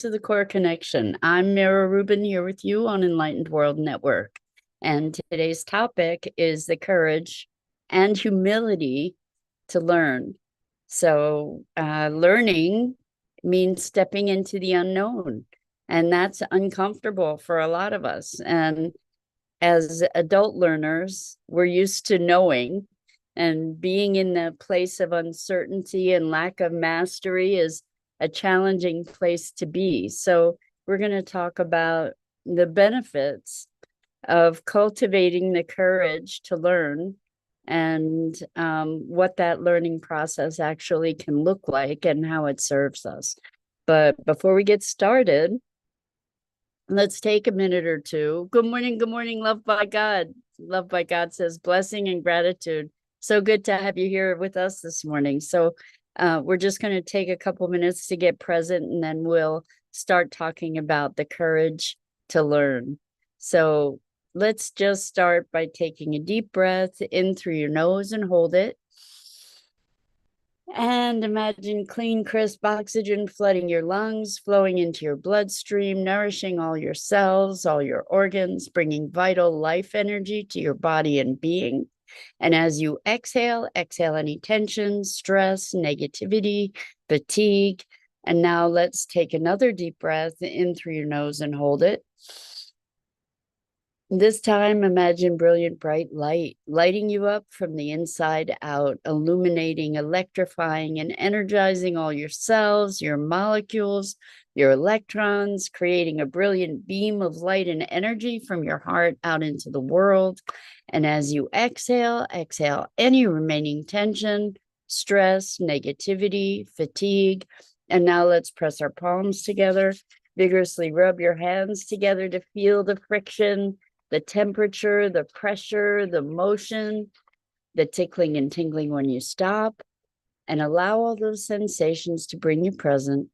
to the Core Connection. I'm Mira Rubin here with you on Enlightened World Network. And today's topic is the courage and humility to learn. So, learning means stepping into the unknown, and that's uncomfortable for a lot of us. And as adult learners, we're used to knowing, and being in the place of uncertainty and lack of mastery is a challenging place to be. So we're going to talk about the benefits of cultivating the courage to learn, and what that learning process actually can look like and how it serves us. But before we get started, let's take a minute or two. Good morning, loved by God. Loved by God says blessing and gratitude. So good to have you here with us this morning. So we're just going to take a couple minutes to get present, and then we'll start talking about the courage to learn. So let's just start by taking a deep breath in through your nose and hold it. And imagine clean, crisp oxygen flooding your lungs, flowing into your bloodstream, nourishing all your cells, all your organs, bringing vital life energy to your body and being. And as you exhale, exhale any tension, stress, negativity, fatigue. And now let's take another deep breath in through your nose and hold it. This time, imagine brilliant, bright light, lighting you up from the inside out, illuminating, electrifying, and energizing all your cells, your molecules, your electrons, creating a brilliant beam of light and energy from your heart out into the world. And as you exhale, exhale any remaining tension, stress, negativity, fatigue. And now let's press our palms together, vigorously rub your hands together to feel the friction, the temperature, the pressure, the motion, the tickling and tingling when you stop, and allow all those sensations to bring you present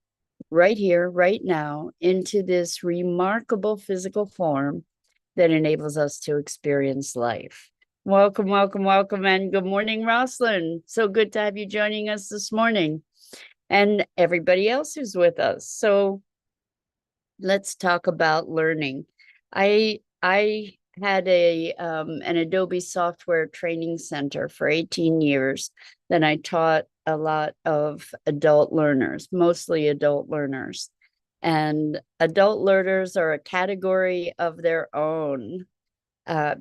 right here, right now, into this remarkable physical form that enables us to experience life. Welcome, welcome, welcome, and good morning, Rosalind. So good to have you joining us this morning, and everybody else who's with us. So let's talk about learning. I had an Adobe software training center for 18 years. Then I taught a lot of adult learners, mostly adult learners. And adult learners are a category of their own,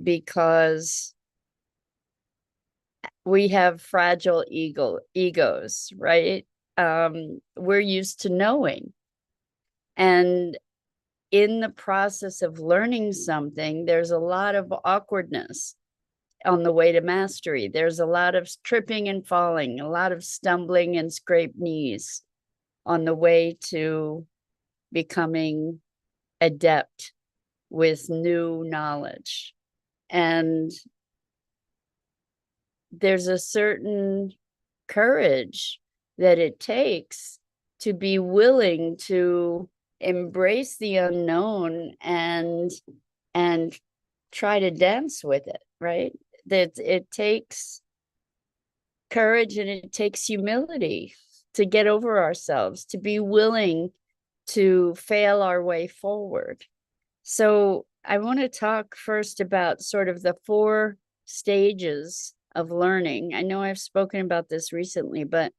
because we have fragile egos, right? We're used to knowing. And in the process of learning something, there's a lot of awkwardness on the way to mastery. There's a lot of tripping and falling, a lot of stumbling and scraped knees on the way to becoming adept with new knowledge. And there's a certain courage that it takes to be willing to embrace the unknown and try to dance with it, right? That it takes courage and it takes humility to get over ourselves, to be willing to fail our way forward. So I want to talk first about sort of the 4 stages of learning. I know I've spoken about this recently, but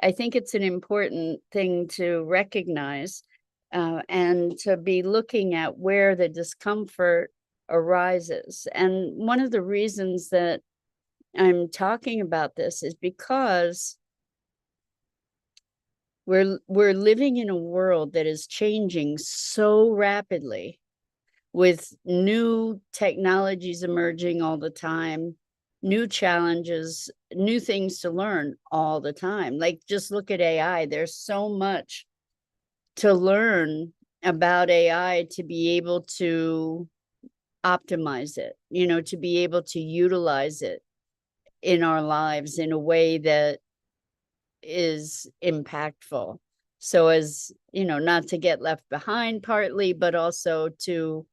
I think it's an important thing to recognize, and to be looking at where the discomfort arises. And one of the reasons that I'm talking about this is because we're living in a world that is changing so rapidly, with new technologies emerging all the time, new challenges, new things to learn all the time. Like, just look at AI. There's so much to learn about AI to be able to optimize it, to be able to utilize it in our lives in a way that is impactful. So as, not to get left behind partly, but also to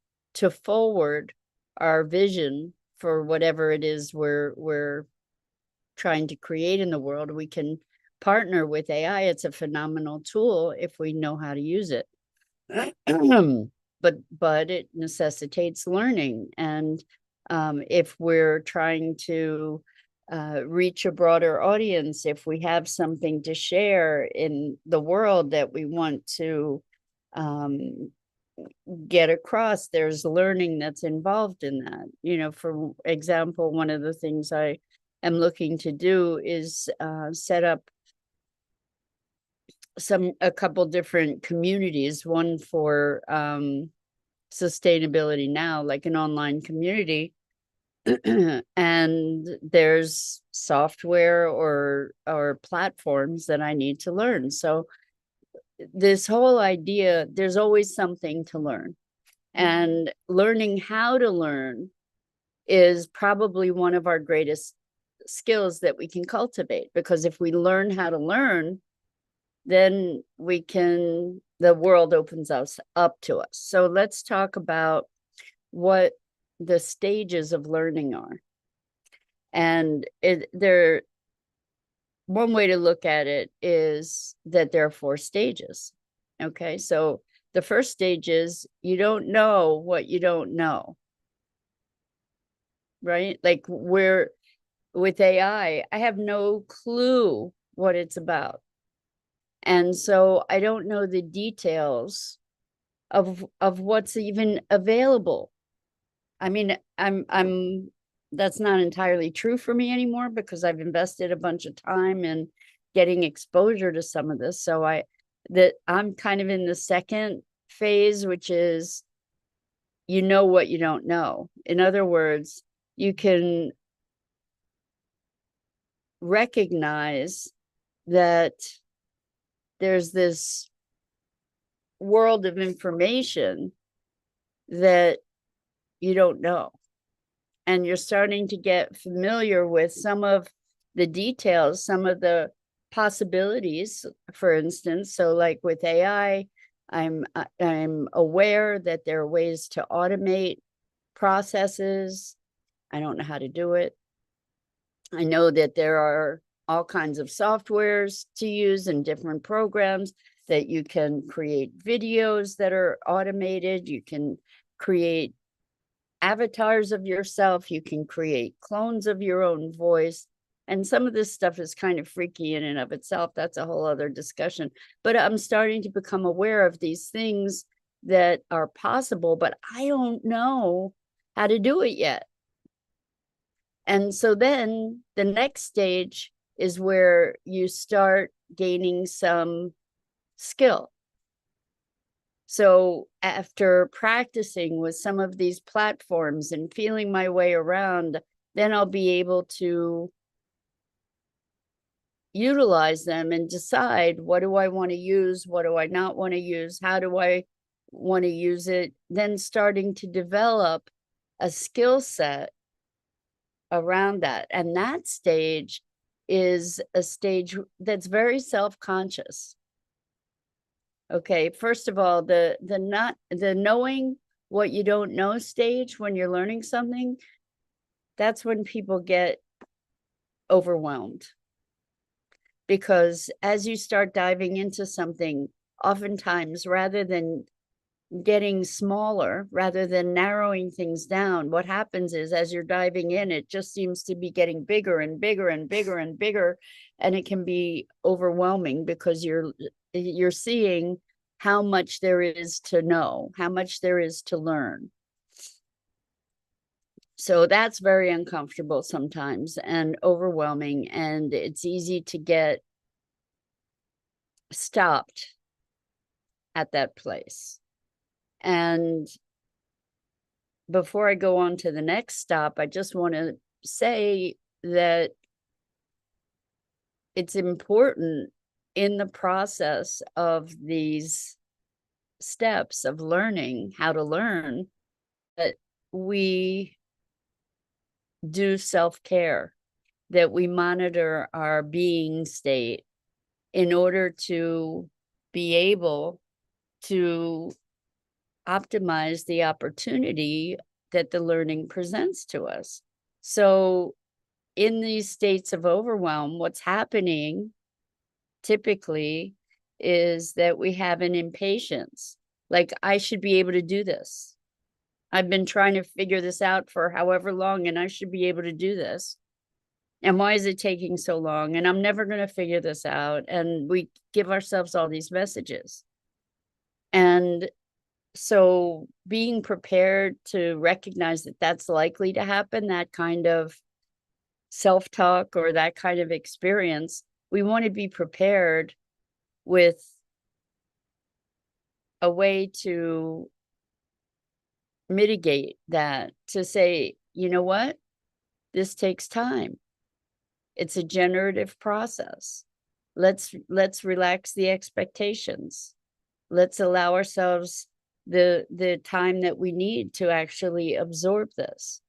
forward our vision for whatever it is we're trying to create in the world. We can partner with AI. It's a phenomenal tool if we know how to use it. but it necessitates learning. And if we're trying to reach a broader audience, if we have something to share in the world that we want to get across, there's learning that's involved in that. You know, for example, one of the things I am looking to do is set up a couple different communities, one for sustainability now, like an online community. And there's software or platforms that I need to learn. So this whole idea, there's always something to learn, and learning how to learn is probably one of our greatest skills that we can cultivate, because if we learn how to learn, then the world opens us up to us. So let's talk about what the stages of learning are. And one way to look at it is that there are 4 stages. Okay, so the first stage is you don't know what you don't know, right? Like with AI, I have no clue what it's about. And so I don't know the details of what's even available. I mean, I'm that's not entirely true for me anymore, because I've invested a bunch of time in getting exposure to some of this. So I'm kind of in the second phase, which is you know what you don't know. In other words, you can recognize that there's this world of information that you don't know. And you're starting to get familiar with some of the details, some of the possibilities, for instance. So like with AI, I'm aware that there are ways to automate processes. I don't know how to do it. I know that there are all kinds of softwares to use and different programs that you can create videos that are automated. You can create avatars of yourself. You can create clones of your own voice. And some of this stuff is kind of freaky in and of itself. That's a whole other discussion. But I'm starting to become aware of these things that are possible, but I don't know how to do it yet. And so then the next stage is where you start gaining some skill. So after practicing with some of these platforms and feeling my way around, then I'll be able to utilize them and decide, what do I want to use? What do I not want to use? How do I want to use it? Then starting to develop a skill set around that. And that stage is a stage that's very self-conscious. Okay, first of all, the knowing what you don't know stage when you're learning something, that's when people get overwhelmed. Because as you start diving into something, oftentimes rather than getting smaller, rather than narrowing things down, what happens is as you're diving in, it just seems to be getting bigger and bigger and bigger and bigger, and it can be overwhelming because you're seeing how much there is to know, how much there is to learn. So that's very uncomfortable sometimes and overwhelming, and it's easy to get stopped at that place. And before I go on to the next stop, I just want to say that it's important in the process of these steps of learning how to learn that we do self-care, that we monitor our being state in order to be able to optimize the opportunity that the learning presents to us. So in these states of overwhelm, what's happening typically is that we have an impatience. Like, I should be able to do this. I've been trying to figure this out for however long, and I should be able to do this. And why is it taking so long? And I'm never going to figure this out. And we give ourselves all these messages. And so being prepared to recognize that that's likely to happen, that kind of self-talk or that kind of experience, we want to be prepared with a way to mitigate that, to say, you know what, this takes time. It's a generative process. Let's relax the expectations. Let's allow ourselves the time that we need to actually absorb this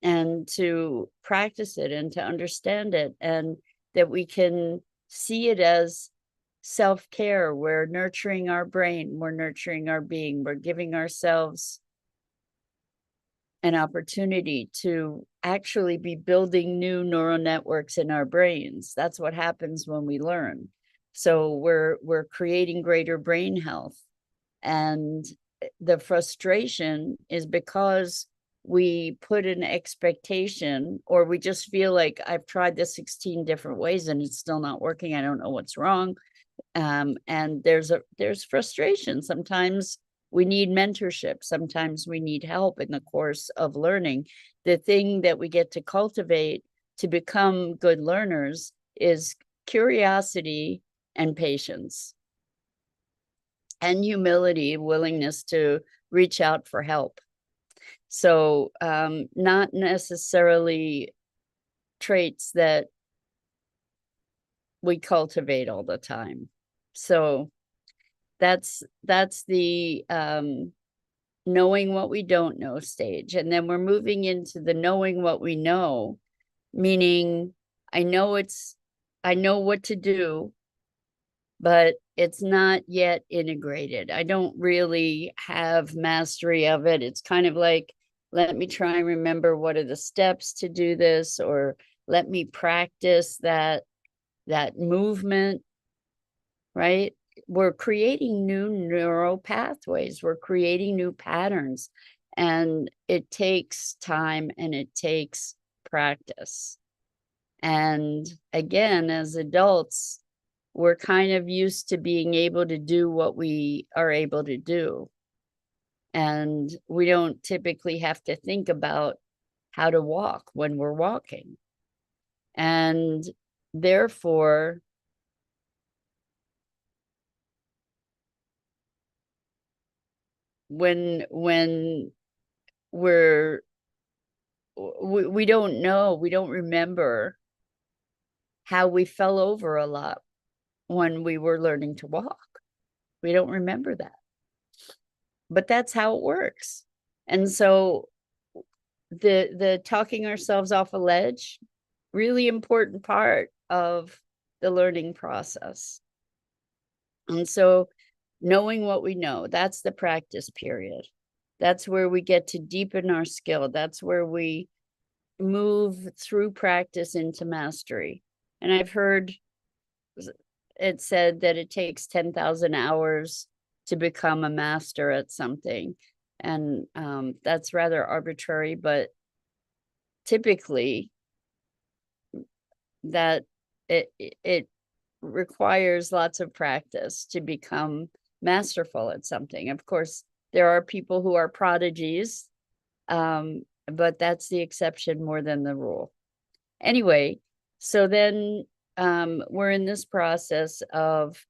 and to practice it and to understand it, and that we can see it as self-care. We're nurturing our brain, we're nurturing our being, we're giving ourselves an opportunity to actually be building new neural networks in our brains. That's what happens when we learn. So we're creating greater brain health. And the frustration is because we put an expectation, or we just feel like, I've tried this 16 different ways and it's still not working. I don't know what's wrong. And there's frustration. Sometimes we need mentorship. Sometimes we need help in the course of learning. The thing that we get to cultivate to become good learners is curiosity and patience and humility, willingness to reach out for help. So not necessarily traits that we cultivate all the time. So that's the knowing what we don't know stage. And then we're moving into the knowing what we know, meaning I know what to do, but it's not yet integrated. I don't really have mastery of it. It's kind of like, let me try and remember what are the steps to do this, or let me practice that movement, right? We're creating new neural pathways. We're creating new patterns, and it takes time and it takes practice. And again, as adults, we're kind of used to being able to do what we are able to do. And we don't typically have to think about how to walk when we're walking. And therefore, when we don't know, we don't remember how we fell over a lot when we were learning to walk. We don't remember that. But that's how it works. And so the talking ourselves off a ledge, really important part of the learning process. And so knowing what we know, that's the practice period. That's where we get to deepen our skill. That's where we move through practice into mastery. And I've heard it said that it takes 10,000 hours to become a master at something. And that's rather arbitrary, but typically that it requires lots of practice to become masterful at something. Of course, there are people who are prodigies, but that's the exception more than the rule. Anyway, so then we're in this process of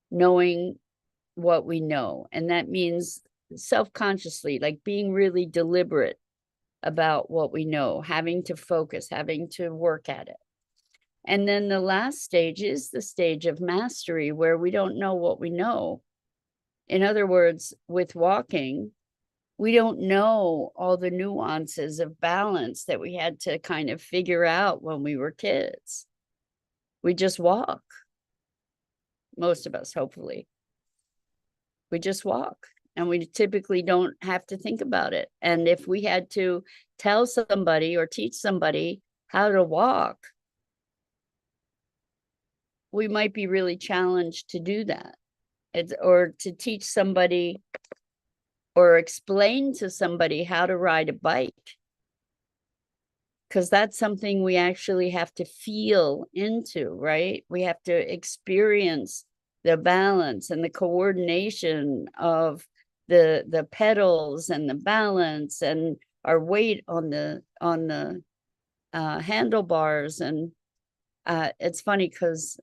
knowing what we know. And that means self-consciously, like being really deliberate about what we know, having to focus, having to work at it. And then the last stage is the stage of mastery, where we don't know what we know. In other words, with walking, we don't know all the nuances of balance that we had to kind of figure out when we were kids. We just walk. Most of us, hopefully. We just walk, and we typically don't have to think about it. And if we had to tell somebody or teach somebody how to walk, we might be really challenged to do that. Or to teach somebody or explain to somebody how to ride a bike, because that's something we actually have to feel into, right? We have to experience the balance and the coordination of the pedals and the balance and our weight on the handlebars. And it's funny because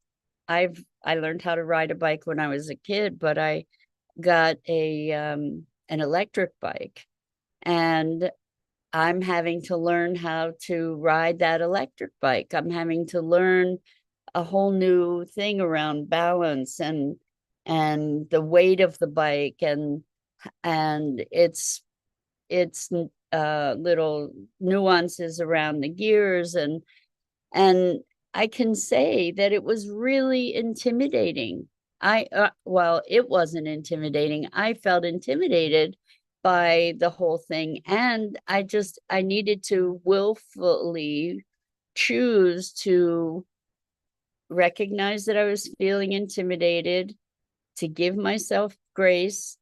I learned how to ride a bike when I was a kid, but I got an electric bike, and I'm having to learn how to ride that electric bike. I'm having to learn a whole new thing around balance and the weight of the bike and its little nuances around the gears, and I can say that it was really intimidating. Well, it wasn't intimidating. I felt intimidated by the whole thing, and I needed to willfully choose to recognize that I was feeling intimidated, to give myself grace,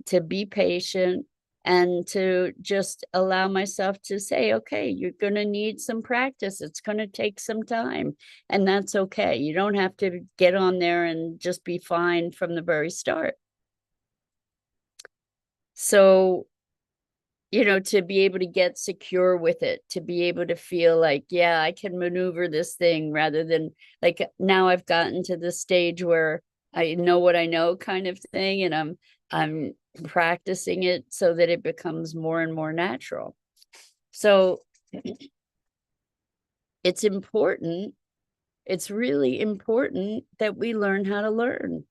to be patient, and to just allow myself to say, okay, you're going to need some practice. It's going to take some time, and that's okay. You don't have to get on there and just be fine from the very start. So, to be able to get secure with it, to be able to feel like, yeah, I can maneuver this thing, rather than like now I've gotten to the stage where I know what I know kind of thing, and I'm practicing it so that it becomes more and more natural. So it's important. It's really important that we learn how to learn,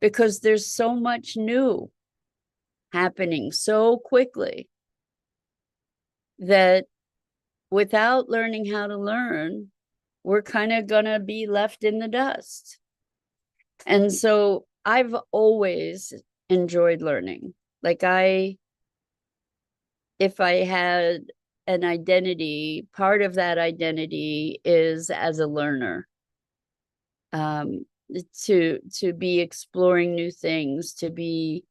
because there's so much new happening so quickly that without learning how to learn, we're kind of going to be left in the dust. And so I've always enjoyed learning. Like if I had an identity, part of that identity is as a learner, to be exploring new things, to be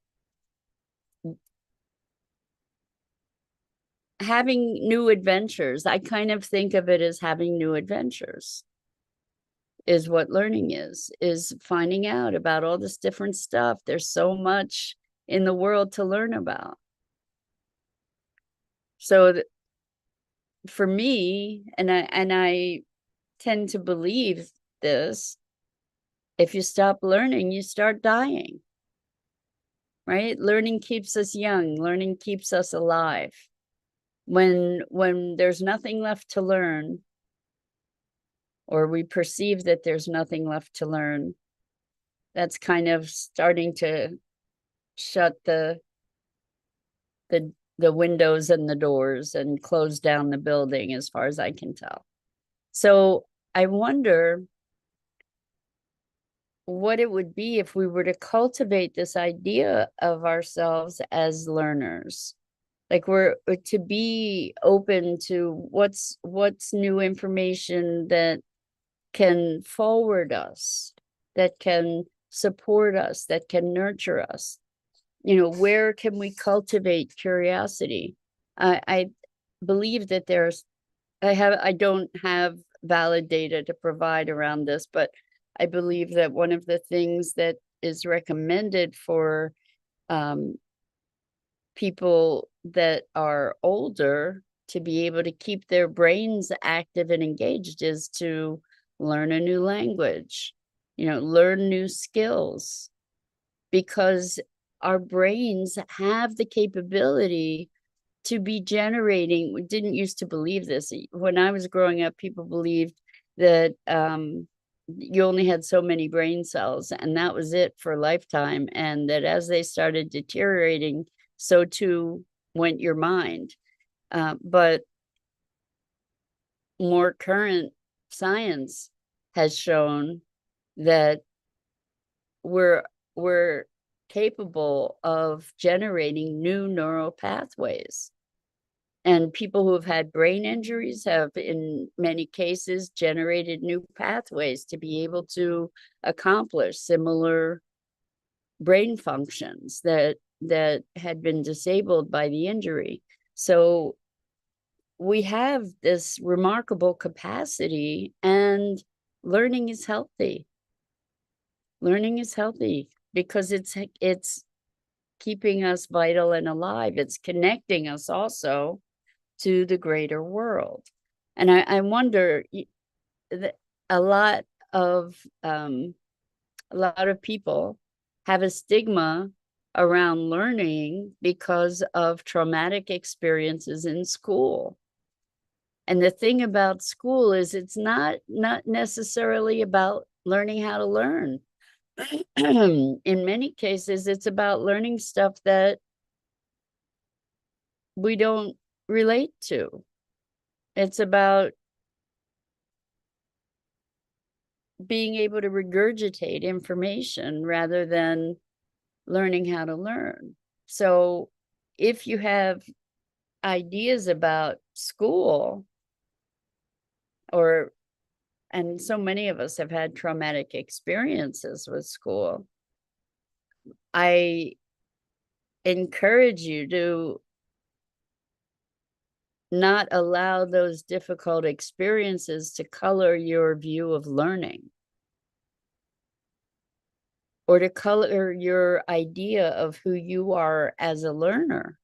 having new adventures. I kind of think of it as having new adventures is what learning is finding out about all this different stuff. There's so much in the world to learn about. So for me, and I tend to believe this, if you stop learning, you start dying, right? Learning keeps us young. Learning keeps us alive. When there's nothing left to learn, or we perceive that there's nothing left to learn, that's kind of starting to shut the windows and the doors and close down the building, as far as I can tell. So I wonder what it would be if we were to cultivate this idea of ourselves as learners. Like we're to be open to what's new information that can forward us, that can support us, that can nurture us. Where can we cultivate curiosity? I believe that I don't have valid data to provide around this, but I believe that one of the things that is recommended for people that are older to be able to keep their brains active and engaged is to learn a new language, learn new skills, because our brains have the capability to be generating. We didn't used to believe this. When I was growing up, people believed that you only had so many brain cells and that was it for a lifetime, and that as they started deteriorating, so too went your mind. But more current science has shown that we're capable of generating new neural pathways. And people who have had brain injuries have, in many cases, generated new pathways to be able to accomplish similar brain functions that that had been disabled by the injury. So we have this remarkable capacity, and learning is healthy. Learning is healthy because it's keeping us vital and alive. It's connecting us also to the greater world. And I wonder that a lot of people have a stigma around learning because of traumatic experiences in school. And the thing about school is it's not necessarily about learning how to learn. In many cases, it's about learning stuff that we don't relate to. It's about being able to regurgitate information rather than learning how to learn. So if you have ideas about school, and so many of us have had traumatic experiences with school, I encourage you to not allow those difficult experiences to color your view of learning, or to color your idea of who you are as a learner.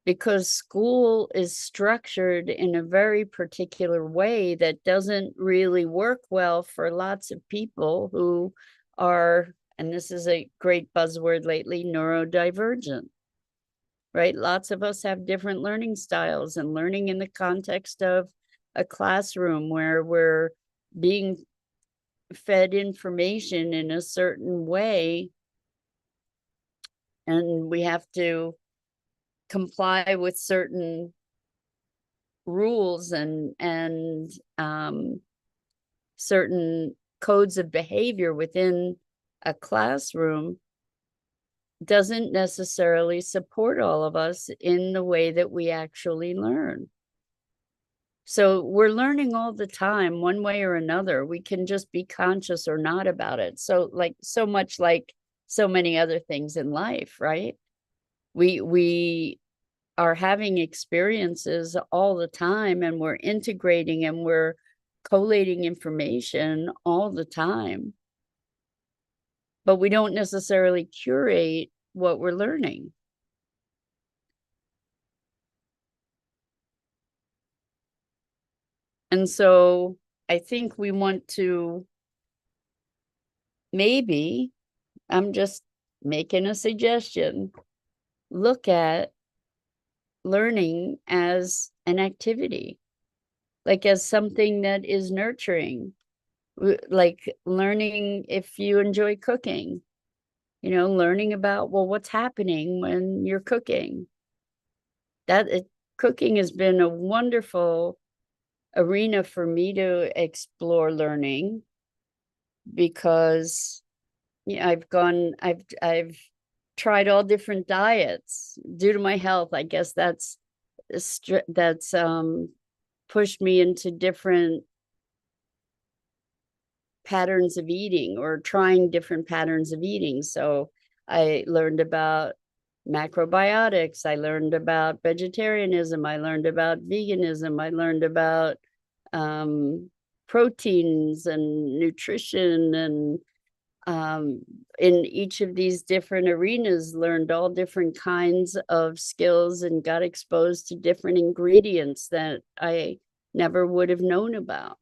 Because school is structured in a very particular way that doesn't really work well for lots of people who are, and this is a great buzzword lately, neurodivergent, right? Lots of us have different learning styles, and learning in the context of a classroom where we're being fed information in a certain way, and we have to comply with certain rules and certain codes of behavior within a classroom, doesn't necessarily support all of us in the way that we actually learn. So we're learning all the time, one way or another. We can just be conscious or not about it. So much like so many other things in life, right? We are having experiences all the time, and we're integrating and we're collating information all the time, but we don't necessarily curate what we're learning. And so I think we want to, maybe, I'm just making a suggestion, look at learning as an activity, like as something that is nurturing, like learning if you enjoy cooking, learning about, well, what's happening when you're cooking. Cooking has been a wonderful arena for me to explore learning, because I've tried all different diets due to my health. I guess that's pushed me into different patterns of eating, or trying different patterns of eating. So I learned about macrobiotics, I learned about vegetarianism, I learned about veganism, I learned about proteins and nutrition, and in each of these different arenas learned all different kinds of skills, and got exposed to different ingredients that I never would have known about.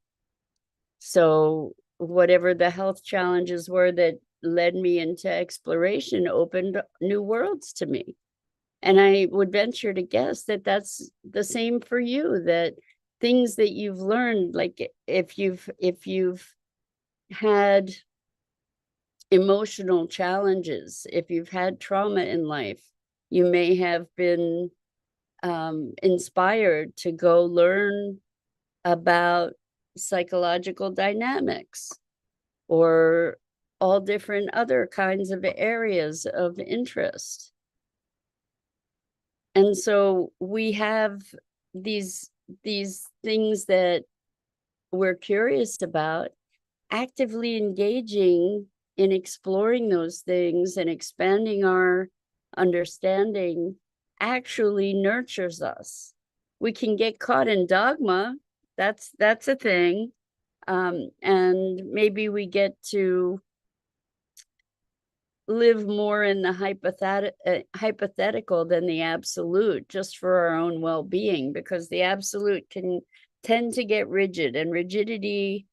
So whatever the health challenges were that led me into exploration opened new worlds to me. And I would venture to guess that that's the same for you, that things that you've learned, like if you've had emotional challenges, if you've had trauma in life, you may have been inspired to go learn about psychological dynamics, or all different other kinds of areas of interest. And so we have these things that we're curious about, actively engaging in exploring those things and expanding our understanding actually nurtures us. We can get caught in dogma. That's a thing. And maybe we get to live more in the hypothetical than the absolute, just for our own well-being, because the absolute can tend to get rigid, and rigidity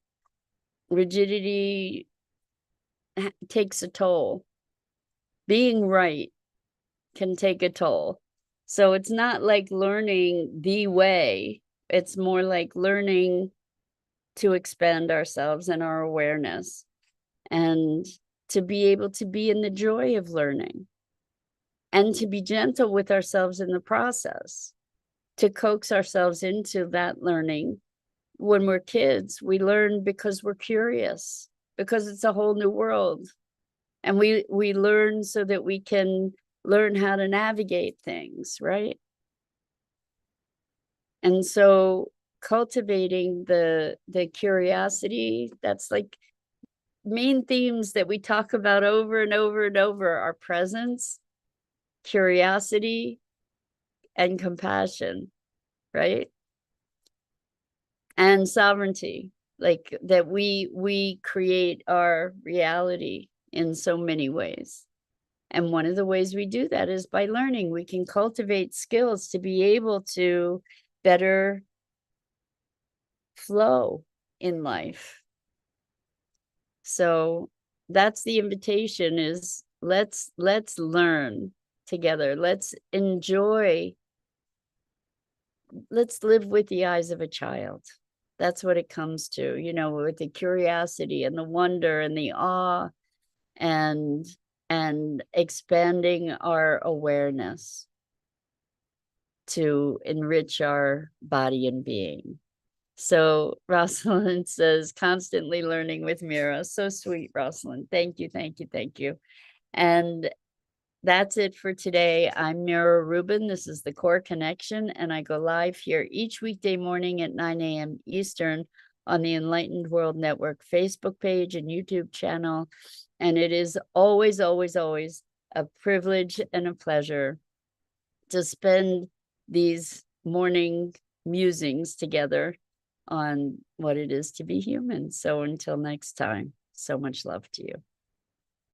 takes a toll. Being right can take a toll. So it's not like learning the way, it's more like learning to expand ourselves and our awareness, and to be able to be in the joy of learning, and to be gentle with ourselves in the process, to coax ourselves into that learning. When we're kids, we learn because we're curious, because it's a whole new world. And we learn so that we can learn how to navigate things, right? And so cultivating the curiosity, that's like main themes that we talk about over and over and over are presence, curiosity, and compassion, right? And sovereignty, like that we create our reality in so many ways. And one of the ways we do that is by learning. We can cultivate skills to be able to better flow in life. So that's the invitation, is let's learn together. Let's enjoy. Let's live with the eyes of a child. That's what it comes to, with the curiosity and the wonder and the awe, and expanding our awareness to enrich our body and being. So Rosalind says, constantly learning with Mira. So sweet, Rosalind. Thank you, thank you, thank you. And that's it for today. I'm Mira Rubin. This is the Core Connection, and I go live here each weekday morning at 9 a.m. Eastern on the Enlightened World Network Facebook page and YouTube channel. And it is always, always, always a privilege and a pleasure to spend these morning musings together on what it is to be human. So until next time, so much love to you.